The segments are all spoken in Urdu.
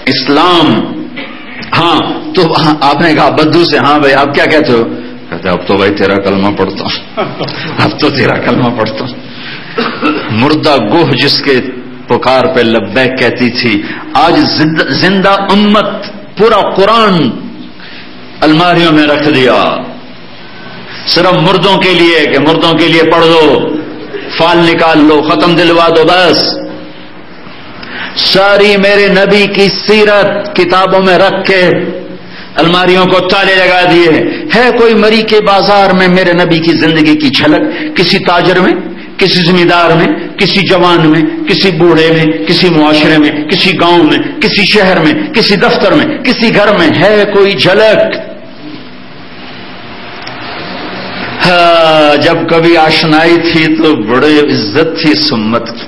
اسلام. ہاں تو آپ نے کہا بدو سے, ہاں بھائی آپ کیا کہتے ہو؟ کہتے اب تو بھائی تیرا کلمہ پڑھتا ہوں, اب تو تیرا کلمہ پڑھتا ہوں. مردہ گوہ جس کے پکار پہ لبیک کہتی تھی, آج زندہ امت پورا قرآن الماریوں میں رکھ دیا صرف مردوں کے لیے کہ مردوں کے لیے پڑھ دو, فال نکال لو, ختم دلوا دو, بس. ساری میرے نبی کی سیرت کتابوں میں رکھ کے الماریوں کو تالے لگا دیے. ہے کوئی مری کے بازار میں میرے نبی کی زندگی کی جھلک؟ کسی تاجر میں, کسی زمیندار میں, کسی جوان میں, کسی بوڑھے میں, کسی معاشرے میں, کسی گاؤں میں, کسی شہر میں, کسی دفتر میں, کسی گھر میں ہے کوئی جھلک؟ ہاں, جب کبھی آشنائی تھی تو بڑے عزت تھی اس امت کی.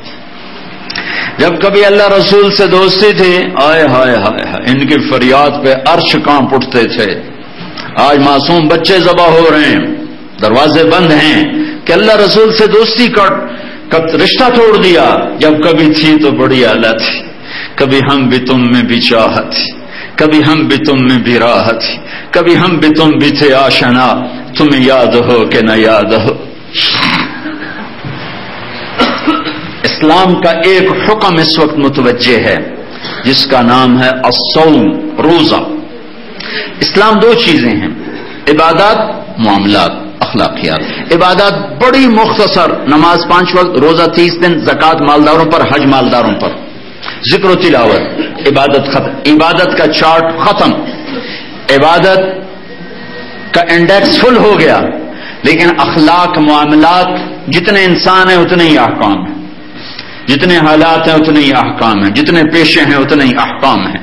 جب کبھی اللہ رسول سے دوستی تھی, آئے ہائے ہائے ہائے, ان کی فریاد پہ عرش کانپ اٹھتے تھے. آج معصوم بچے ذبح ہو رہے ہیں, دروازے بند ہیں کہ اللہ رسول سے دوستی کا رشتہ توڑ دیا. جب کبھی تھی تو بڑی اعلیٰ تھی. کبھی ہم بھی تم میں بھی چاہت تھی, کبھی ہم بھی تم میں بھی راحت تھی, کبھی ہم بھی تم بھی تھے آشنا, تمہیں یاد ہو کہ نہ یاد ہو. اسلام کا ایک حکم اس وقت متوجہ ہے جس کا نام ہے الصوم, روزہ. اسلام دو چیزیں ہیں, عبادات, معاملات, اخلاقیات. عبادات بڑی مختصر, نماز 5 وقت, روزہ 30 دن, زکوٰۃ مالداروں پر, حج مالداروں پر, ذکر و تلاوت, عبادت ختم. عبادت کا چارٹ ختم, عبادت کا انڈیکس فل ہو گیا. لیکن اخلاق, معاملات, جتنے انسان ہیں اتنے ہی احکام ہیں, جتنے حالات ہیں اتنے ہی احکام ہیں, جتنے پیشے ہیں اتنے ہی احکام ہیں.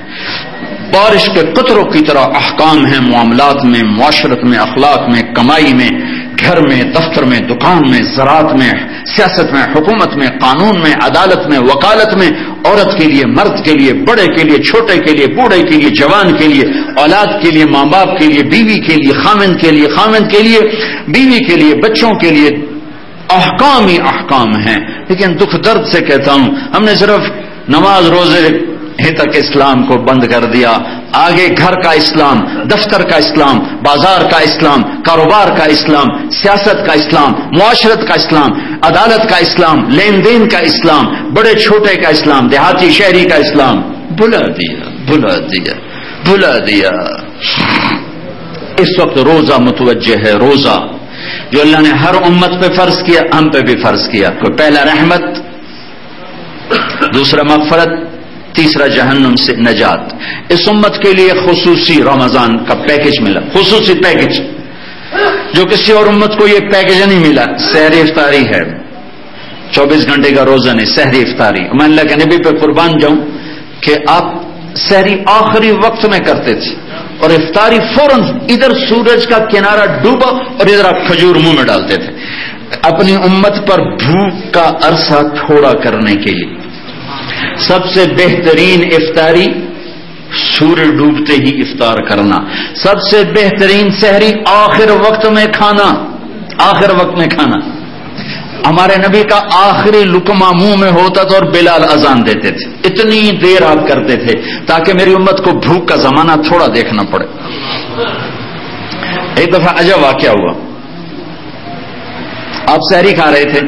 بارش کے قطروں کی طرح احکام ہیں معاملات میں, معاشرت میں, اخلاق میں, کمائی میں, گھر میں, دفتر میں, دکان میں, زراعت میں, سیاست میں, حکومت میں, قانون میں, عدالت میں, وکالت میں, عورت کے لیے, مرد کے لیے, بڑے کے لیے, چھوٹے کے لیے, بوڑھے کے لیے, جوان کے لیے, اولاد کے لیے, ماں باپ کے لیے, بیوی کے لیے, خاوند کے لیے, خاوند کے لیے, بیوی کے لیے, بچوں کے لیے. احکام ہی احکام ہیں. لیکن دکھ درد سے کہتا ہوں, ہم نے صرف نماز روزے ہی تک اسلام کو بند کر دیا. آگے گھر کا اسلام, دفتر کا اسلام, بازار کا اسلام, کاروبار کا اسلام, سیاست کا اسلام, معاشرت کا اسلام, عدالت کا اسلام, لین دین کا اسلام, بڑے چھوٹے کا اسلام, دیہاتی شہری کا اسلام بھلا دیا, بھلا دیا, بھلا دیا. اس وقت روزہ متوجہ ہے. روزہ جو اللہ نے ہر امت پہ فرض کیا, ہم پہ بھی فرض کیا. کوئی پہلا رحمت, دوسرا مغفرت, تیسرا جہنم سے نجات. اس امت کے لیے خصوصی رمضان کا پیکج ملا, خصوصی پیکج جو کسی اور امت کو یہ پیکج نہیں ملا. سحری افطاری ہے, 24 گھنٹے کا روزہ نہیں, سحری افطاری. میں اللہ کے نبی پہ قربان جاؤں کہ آپ سحری آخری وقت میں کرتے تھے اور افطاری فوراً ادھر سورج کا کنارہ ڈوبا اور ادھر آپ کھجور منہ میں ڈالتے تھے, اپنی امت پر بھوک کا عرصہ تھوڑا کرنے کے لیے. سب سے بہترین افطاری سورج ڈوبتے ہی افطار کرنا. سب سے بہترین سحری آخر وقت میں کھانا, آخر وقت میں کھانا. ہمارے نبی کا آخری لقمہ منہ میں ہوتا تھا اور بلال اذان دیتے تھے. اتنی دیر آپ کرتے تھے تاکہ میری امت کو بھوک کا زمانہ تھوڑا دیکھنا پڑے. ایک دفعہ عجب واقعہ ہوا, آپ سحری کھا رہے تھے,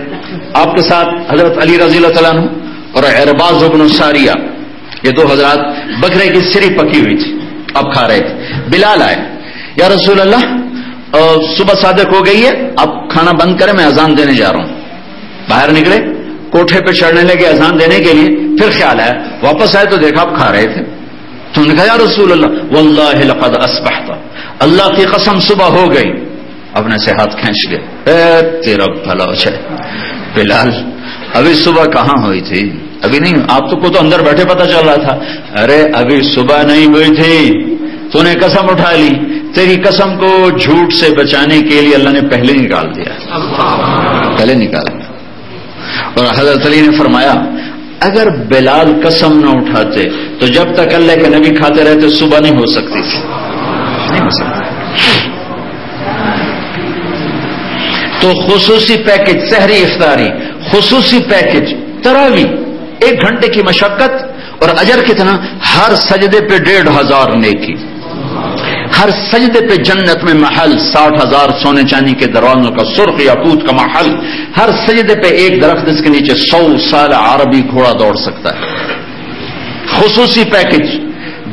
آپ کے ساتھ حضرت علی رضی اللہ تعالیٰ عنہ اور عرباض بن ساریہ, یہ دو حضرات, بکرے کی سری پکی ہوئی تھی, آپ کھا رہے تھے. بلال آئے, یا رسول اللہ صبح صادق ہو گئی ہے, آپ کھانا بند کریں, میں اذان دینے جا رہا ہوں. باہر نکلے, کوٹھے پہ چڑھنے لگے اذان دینے کے لیے. پھر خیال آیا, واپس آئے تو دیکھا آپ کھا رہے تھے. تو نے کہا یا رسول اللہ واللہ لقد اصبحت, اللہ کی قسم صبح ہو گئی. اپنے سے ہاتھ کھینچ لیا, تیرا بھلا ہو جائے. بلال ابھی صبح کہاں ہوئی تھی؟ ابھی نہیں, آپ تو کو تو اندر بیٹھے پتہ چل رہا تھا. ارے ابھی صبح نہیں ہوئی تھی, تو نے قسم اٹھا لی. تیری قسم کو جھوٹ سے بچانے کے لیے اللہ نے پہلے نکال دیا, پہلے نکالا. اور حضرت علی نے فرمایا اگر بلال قسم نہ اٹھاتے تو جب تک اللہ کے نبی کھاتے رہتے صبح نہیں ہو سکتی تھی, نہیں ہو سکتی. تو خصوصی پیکج سحری افطاری, خصوصی پیکج تراوی, 1 گھنٹے کی مشقت اور اجر کتنا؟ ہر سجدے پہ 1500 نیکی، ہر سجدے پہ جنت میں محل 60,000 سونے چاندی کے دروازوں کا، سرخ یاقوت کا محل، ہر سجدے پہ ایک درخت جس کے نیچے 100 سال عربی گھوڑا دوڑ سکتا ہے۔ خصوصی پیکج،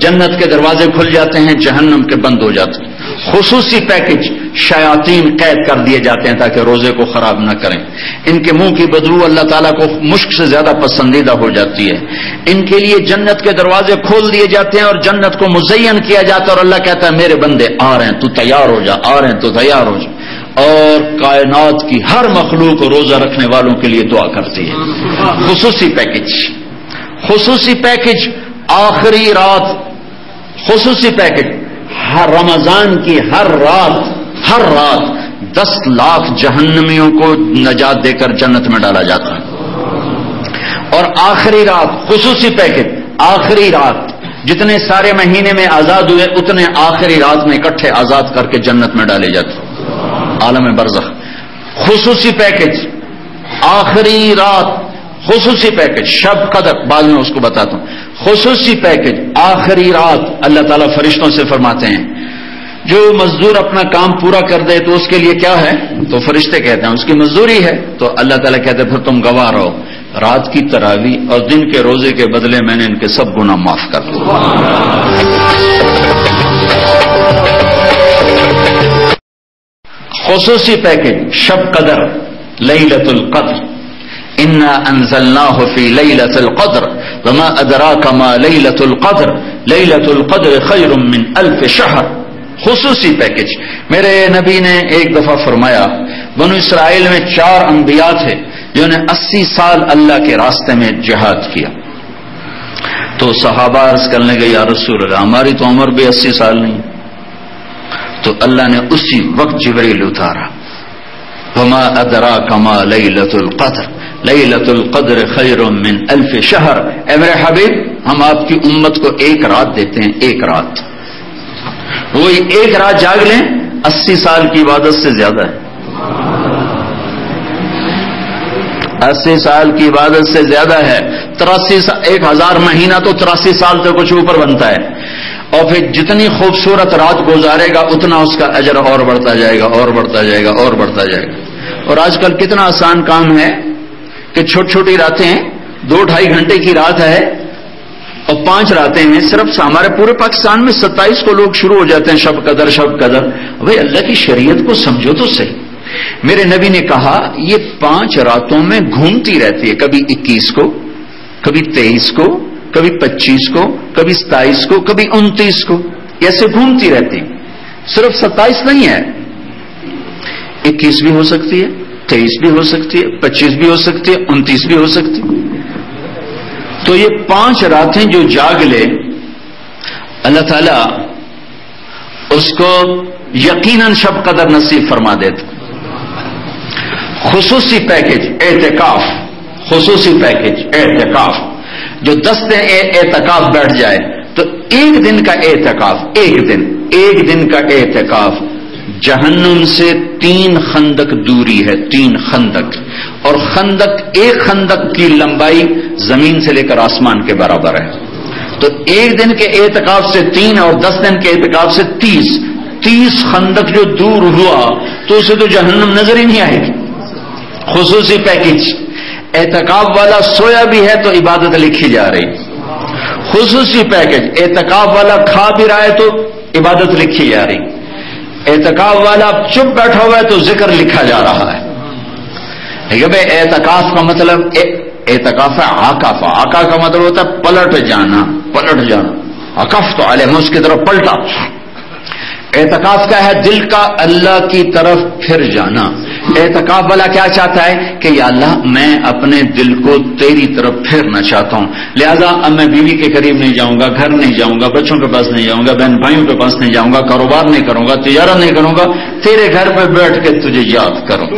جنت کے دروازے کھل جاتے ہیں، جہنم کے بند ہو جاتے ہیں۔ خصوصی پیکج، شیاطین قید کر دیے جاتے ہیں تاکہ روزے کو خراب نہ کریں۔ ان کے منہ کی بدبو اللہ تعالیٰ کو مشک سے زیادہ پسندیدہ ہو جاتی ہے۔ ان کے لیے جنت کے دروازے کھول دیے جاتے ہیں اور جنت کو مزین کیا جاتا ہے، اور اللہ کہتا ہے میرے بندے آ رہے ہیں، تو تیار ہو جا، آ رہے ہیں تو تیار ہو جا۔ اور کائنات کی ہر مخلوق روزہ رکھنے والوں کے لیے دعا کرتی ہے۔ خصوصی پیکج، خصوصی پیکج آخری رات، خصوصی پیکج ہر رمضان کی ہر رات 10 لاکھ جہنمیوں کو نجات دے کر جنت میں ڈالا جاتا ہے۔ اور آخری رات خصوصی پیکج، آخری رات جتنے سارے مہینے میں آزاد ہوئے اتنے آخری رات میں اکٹھے آزاد کر کے جنت میں ڈالے جاتے ہیں، عالم برزخ۔ خصوصی پیکج آخری رات، خصوصی پیکج شب قدر، بعد میں اس کو بتاتا ہوں۔ خصوصی پیکج آخری رات، اللہ تعالیٰ فرشتوں سے فرماتے ہیں جو مزدور اپنا کام پورا کر دے تو اس کے لیے کیا ہے؟ تو فرشتے کہتے ہیں اس کی مزدوری ہے۔ تو اللہ تعالیٰ کہتے ہیں پھر تم گواہ رہو، رات کی تراویح اور دن کے روزے کے بدلے میں نے ان کے سب گناہ معاف کر دیا۔ خصوصی پیکج شب قدر، لیلۃ القدر، انا انزلناہ فی لیلۃ القدر وما ادراک ما لیلۃ القدر لیلۃ القدر خیر من 1000 شہر۔ خصوصی پیکج، میرے نبی نے ایک دفعہ فرمایا بنو اسرائیل میں 4 انبیاء تھے جنہوں نے 80 سال اللہ کے راستے میں جہاد کیا۔ تو صحابہ عرض کرنے گئے یا رسول اللہ ہماری تو عمر بھی 80 سال نہیں۔ تو اللہ نے اسی وقت جبریل اتارا، وما ادراک ما لیلۃ القدر لیلۃ القدر خیر من 1000 شہر۔ اے میرے حبیب ہم آپ کی امت کو ایک رات دیتے ہیں، ایک رات، وہی ایک رات جاگ لیں 80 سال کی عبادت سے زیادہ ہے، 80 سال کی عبادت سے زیادہ ہے۔ 1000 مہینہ تو 83 سال سے کچھ اوپر بنتا ہے، اور پھر جتنی خوبصورت رات گزارے گا اتنا اس کا اجر اور بڑھتا جائے گا، اور بڑھتا جائے گا، اور بڑھتا جائے گا۔ اور آج کل کتنا آسان کام ہے کہ چھوٹی چھوٹی راتیں ہیں، 2-2.5 گھنٹے کی رات ہے اور 5 راتیں ہیں، صرف ہمارے پورے پاکستان میں 27 کو لوگ شروع ہو جاتے ہیں شب قدر شب قدر۔ بھائی اللہ کی شریعت کو سمجھو تو صحیح۔ میرے نبی نے کہا یہ 5 راتوں میں گھومتی رہتی ہے، کبھی 21 کو، کبھی 23 کو، کبھی 25 کو، کبھی 27 کو، کبھی 29 کو، ایسے گھومتی رہتی، صرف 27 نہیں ہے، 21 بھی ہو سکتی ہے، 23 بھی ہو سکتی ہے، 25 بھی ہو سکتی ہے، 29 بھی ہو سکتی ہے۔ تو یہ 5 راتیں جو جاگ لے اللہ تعالیٰ اس کو یقیناً شب قدر نصیب فرما دیتا۔ خصوصی پیکج اعتکاف، خصوصی پیکج اعتکاف، جو 10 دن اعتکاف بیٹھ جائے تو 1 دن کا اعتکاف، ایک دن کا اعتکاف جہنم سے 3 خندق دوری ہے، 3 خندق، اور خندق، ایک خندق کی لمبائی زمین سے لے کر آسمان کے برابر ہے۔ تو 1 دن کے اعتکاف سے 3 اور 10 دن کے اعتکاف سے 30 خندق جو دور ہوا تو اسے تو جہنم نظر ہی نہیں آئے گی۔ خصوصی پیکج، اعتکاف والا سویا بھی ہے تو عبادت لکھی جا رہی۔ خصوصی پیکج، اعتکاف والا کھا بھی رہا ہے تو عبادت لکھی جا رہی۔ اعتکاف والا چپ بیٹھا ہوا ہے تو ذکر لکھا جا رہا ہے۔ اعتکاف کا مطلب اعتکاف ہے عاکف، عاکا کا مطلب ہوتا ہے پلٹ جانا، پلٹ جانا، عکف تو علیہ اس کی طرف پلٹا۔ اعتکاف کیا ہے؟ دل کا اللہ کی طرف پھر جانا۔ اعتکاف والا کیا چاہتا ہے کہ یا اللہ میں اپنے دل کو تیری طرف پھیرنا چاہتا ہوں، لہذا اب میں بیوی کے قریب نہیں جاؤں گا، گھر نہیں جاؤں گا، بچوں کے پاس نہیں جاؤں گا، بہن بھائیوں کے پاس نہیں جاؤں گا، کاروبار نہیں کروں گا، تجارت نہیں کروں گا، تیرے گھر پہ بیٹھ کے تجھے یاد کروں۔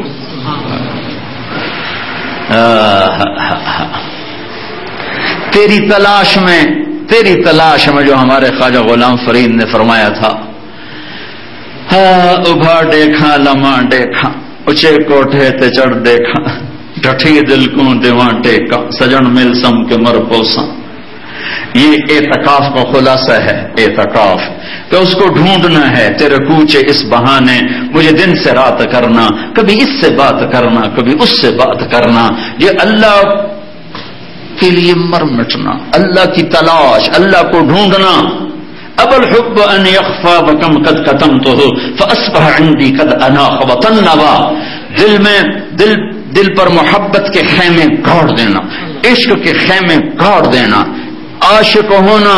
تیری تلاش میں جو ہمارے خواجہ غلام فرید نے فرمایا تھا، ابھا دیکھا لمحہ دیکھا اچے کوٹھے تے چڑھ دیکھا ڈٹھی دل کو دیواں ٹیکا سجن مل سم کے مر پوساں یہ اعتکاف کا خلاصہ ہے. اعتکاف کہ اس کو ڈھونڈنا ہے. تیرے کوچے اس بہانے مجھے دن سے رات کرنا، کبھی اس سے بات کرنا کبھی اس سے بات کرنا. یہ اللہ کے لیے مر مٹنا، اللہ کی تلاش، اللہ کو ڈھونڈنا. اب الحب ان یخفا وکم قد کتمتہ فاصبح عندی قد اناخ وطنبا. دل پر محبت کے خیمے گاڑ دینا، عشق کے خیمے گاڑ دینا. عاشق ہونا،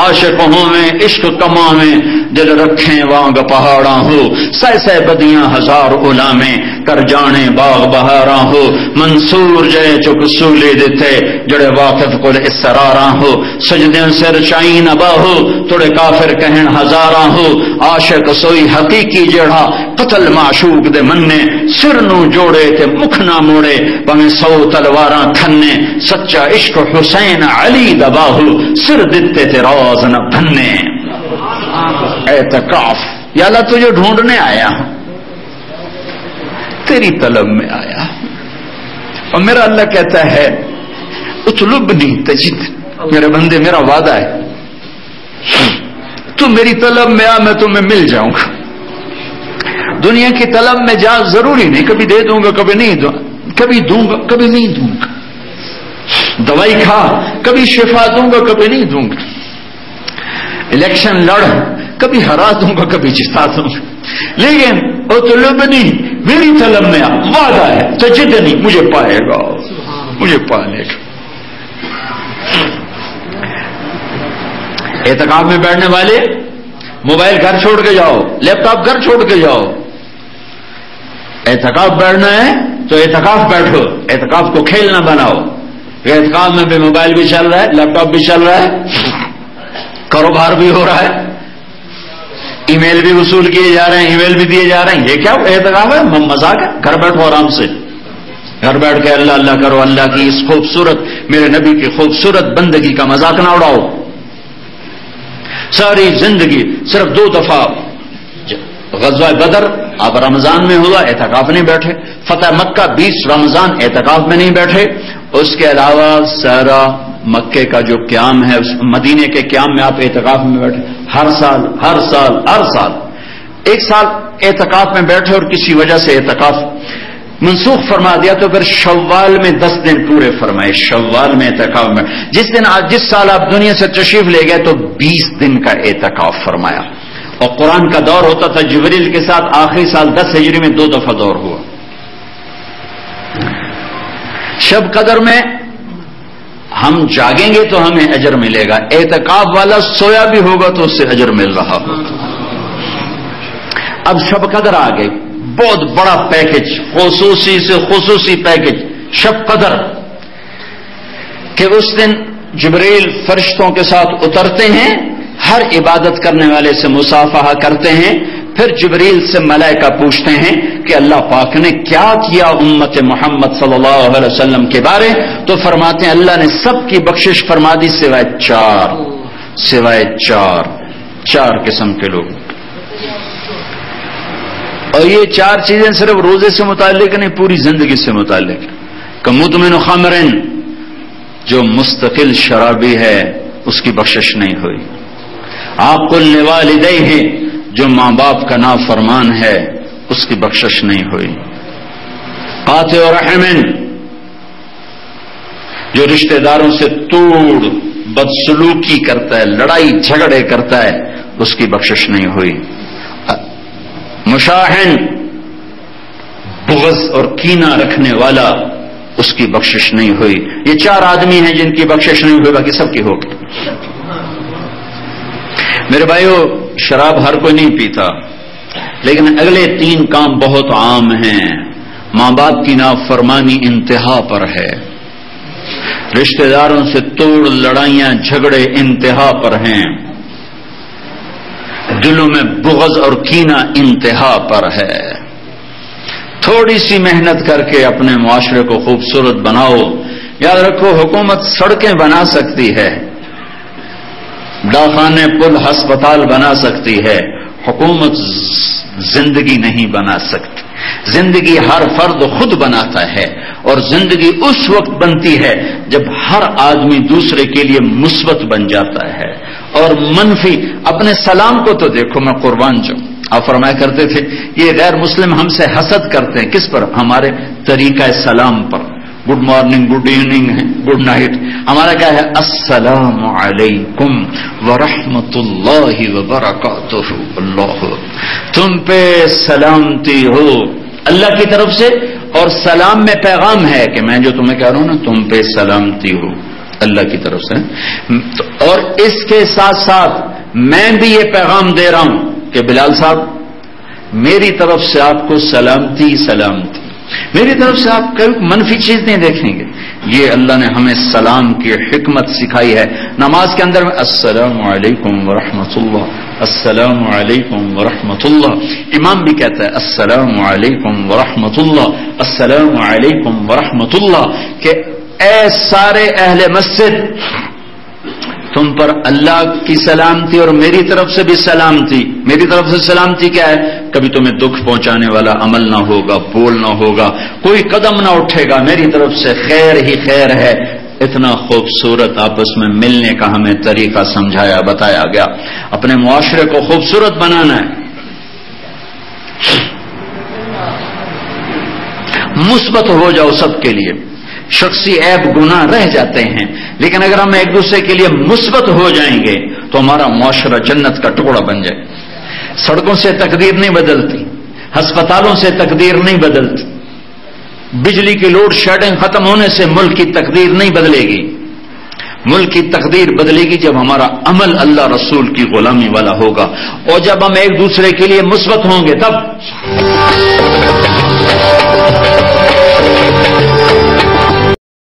عاشق ہوں میں عشق کما میں دل رکھیں وانگ پہاڑاں ہو. سہ سہ بدیاں ہزار علامیں کر جانے باغ بہاراں ہو. منصور جے چک سولے دیتے جڑے واقف کل اسراراں ہو. سجدیں سر چائی نبا ہو تھوڑے کافر کہن ہزاراں ہو. عاشق سوئی حقیقی جڑا قتل معشوق دے مننے سر نو جوڑے تے مکھ نہ موڑے بھویں 100 تلواراں کھنے. سچا عشق حسین علی دبا ہو سر دیتے تھے روز نہ بھنے. اعتکاف یا اللہ تجھے ڈھونڈنے آیا ہوں، تیری طلب میں آیا ہوں. اور میرا اللہ کہتا ہے اطلبنی تجد، میرے بندے میرا وعدہ ہے تو میری طلب میں آ، میں تمہیں مل جاؤں گا. دنیا کی طلب میں جا ضروری نہیں، کبھی دے دوں گا کبھی نہیں دوں، کبھی دوں گا کبھی نہیں دوں گا. دوائی کھا کبھی شفا دوں گا کبھی نہیں دوں گا. الیکشن لڑ کبھی ہرا دوں گا کبھی جتا دوں گا. لیکن اطلبنی میری طلب میں وعدہ ہے تجدنی، مجھے پائے گا، مجھے پالے گا. اعتکاف میں بیٹھنے والے موبائل گھر چھوڑ کے جاؤ، لیپ ٹاپ گھر چھوڑ کے جاؤ. اعتکاف بیٹھنا ہے تو اعتکاف بیٹھو، اعتکاف کو کھیل نہ بناؤ. اعتکاف میں بھی موبائل بھی چل رہا ہے، لیپ ٹاپ بھی چل رہا ہے، کاروبار بھی ہو رہا ہے، ای میل بھی وصول کیے جا رہے ہیں، ای میل بھی دیے جا رہے ہیں. یہ کیا اعتکاف ہے؟ مذاق ہے؟ گھر بیٹھو آرام سے، گھر بیٹھ کے اللہ اللہ کرو. اللہ کی اس خوبصورت میرے نبی کی خوبصورت بندگی کا مذاق نہ اڑاؤ. ساری زندگی صرف 2 دفعہ غزوہ بدر آپ رمضان میں ہوا، اعتکاف نہیں بیٹھے. فتح مکہ 20 رمضان اعتکاف میں نہیں بیٹھے. اس کے علاوہ سارا مکے کا جو قیام ہے، مدینے کے قیام میں آپ اعتکاف میں بیٹھے. ہر سال 1 سال اعتکاف میں بیٹھے اور کسی وجہ سے اعتکاف منسوخ فرما دیا تو پھر شوال میں 10 دن پورے فرمائے. شوال میں اعتکاف میں جس سال آپ دنیا سے تشریف لے گئے تو 20 دن کا اعتکاف فرمایا. اور قرآن کا دور ہوتا تھا جبریل کے ساتھ. آخری سال 10 ہجری میں 2 دفعہ دور ہوا. شب قدر میں ہم جاگیں گے تو ہمیں اجر ملے گا. اعتکاف والا سویا بھی ہوگا تو اس سے اجر مل رہا ہوگا. اب شب قدر آ گئی، بہت بڑا پیکج، خصوصی سے خصوصی پیکج شب قدر، کہ اس دن جبریل فرشتوں کے ساتھ اترتے ہیں، ہر عبادت کرنے والے سے مصافحہ کرتے ہیں. پھر جبریل سے ملائکہ پوچھتے ہیں کہ اللہ پاک نے کیا کیا امت محمد صلی اللہ علیہ وسلم کے بارے. تو فرماتے ہیں اللہ نے سب کی بخشش فرما دی سوائے چار قسم کے لوگ. اور یہ 4 چیزیں صرف روزے سے متعلق نہیں، پوری زندگی سے متعلق. کہ مدمن خمرن، جو مستقل شرابی ہے اس کی بخشش نہیں ہوئی. عاق لوالدیہ، جو ماں باپ کا نافرمان ہے اس کی بخشش نہیں ہوئی. قاطع رحم، جو رشتہ داروں سے توڑ بدسلوکی کرتا ہے، لڑائی جھگڑے کرتا ہے، اس کی بخشش نہیں ہوئی. مشاحن، بغض اور کینہ رکھنے والا، اس کی بخشش نہیں ہوئی. یہ 4 آدمی ہیں جن کی بخشش نہیں ہوئی، باقی سب کی ہوگی. میرے بھائیو، شراب ہر کوئی نہیں پیتا، لیکن اگلے 3 کام بہت عام ہیں. ماں باپ کی نافرمانی انتہا پر ہے، رشتہ داروں سے توڑ لڑائیاں جھگڑے انتہا پر ہیں، دلوں میں بغض اور کینہ انتہا پر ہے. تھوڑی سی محنت کر کے اپنے معاشرے کو خوبصورت بناؤ. یاد رکھو، حکومت سڑکیں بنا سکتی ہے، ڈاکخانے، پل، ہسپتال بنا سکتی ہے، حکومت زندگی نہیں بنا سکتی. زندگی ہر فرد خود بناتا ہے، اور زندگی اس وقت بنتی ہے جب ہر آدمی دوسرے کے لیے مثبت بن جاتا ہے اور منفی۔ اپنے سلام کو تو دیکھو، میں قربان جاؤں، آپ فرمایا کرتے تھے یہ غیر مسلم ہم سے حسد کرتے ہیں، کس پر؟ ہمارے طریقہ سلام پر۔ گڈ مارننگ، گڈ ایوننگ ہے، گڈ نائٹ، ہمارا کیا ہے؟ السلام علیکم ورحمۃ اللہ وبرکاتہ۔ اللہ، تم پہ سلامتی ہو اللہ کی طرف سے، اور سلام میں پیغام ہے کہ میں جو تمہیں کہہ رہا ہوں نا، تم پہ سلامتی ہو اللہ کی طرف سے۔ اور اس کے ساتھ ساتھ میں بھی یہ پیغام دے رہا ہوں کہ بلال صاحب میری طرف سے آپ کو سلامتی سلامتی، میری طرف سے آپ کوئی منفی چیز نہیں دیکھیں گے۔ یہ اللہ نے ہمیں سلام کی حکمت سکھائی ہے۔ نماز کے اندر میں السلام علیکم ورحمۃ اللہ، السلام علیکم ورحمۃ اللہ، امام بھی کہتا ہے السلام علیکم ورحمۃ اللہ، السلام علیکم ورحمۃ اللہ، کہ اے سارے اہل مسجد، تم پر اللہ کی سلامتی اور میری طرف سے بھی سلامتی۔ میری طرف سے سلامتی کیا ہے؟ کبھی تمہیں دکھ پہنچانے والا عمل نہ ہوگا، بول نہ ہوگا، کوئی قدم نہ اٹھے گا، میری طرف سے خیر ہی خیر ہے۔ اتنا خوبصورت آپس میں ملنے کا ہمیں طریقہ سمجھایا، بتایا گیا۔ اپنے معاشرے کو خوبصورت بنانا ہے، مثبت ہو جاؤ سب کے لیے۔ شخصی عیب گناہ رہ جاتے ہیں، لیکن اگر ہم ایک دوسرے کے لیے مثبت ہو جائیں گے تو ہمارا معاشرہ جنت کا ٹکڑا بن جائے۔ سڑکوں سے تقدیر نہیں بدلتی، ہسپتالوں سے تقدیر نہیں بدلتی، بجلی کی لوڈ شیڈنگ ختم ہونے سے ملک کی تقدیر نہیں بدلے گی۔ ملک کی تقدیر بدلے گی جب ہمارا عمل اللہ رسول کی غلامی والا ہوگا، اور جب ہم ایک دوسرے کے لیے مثبت ہوں گے تب۔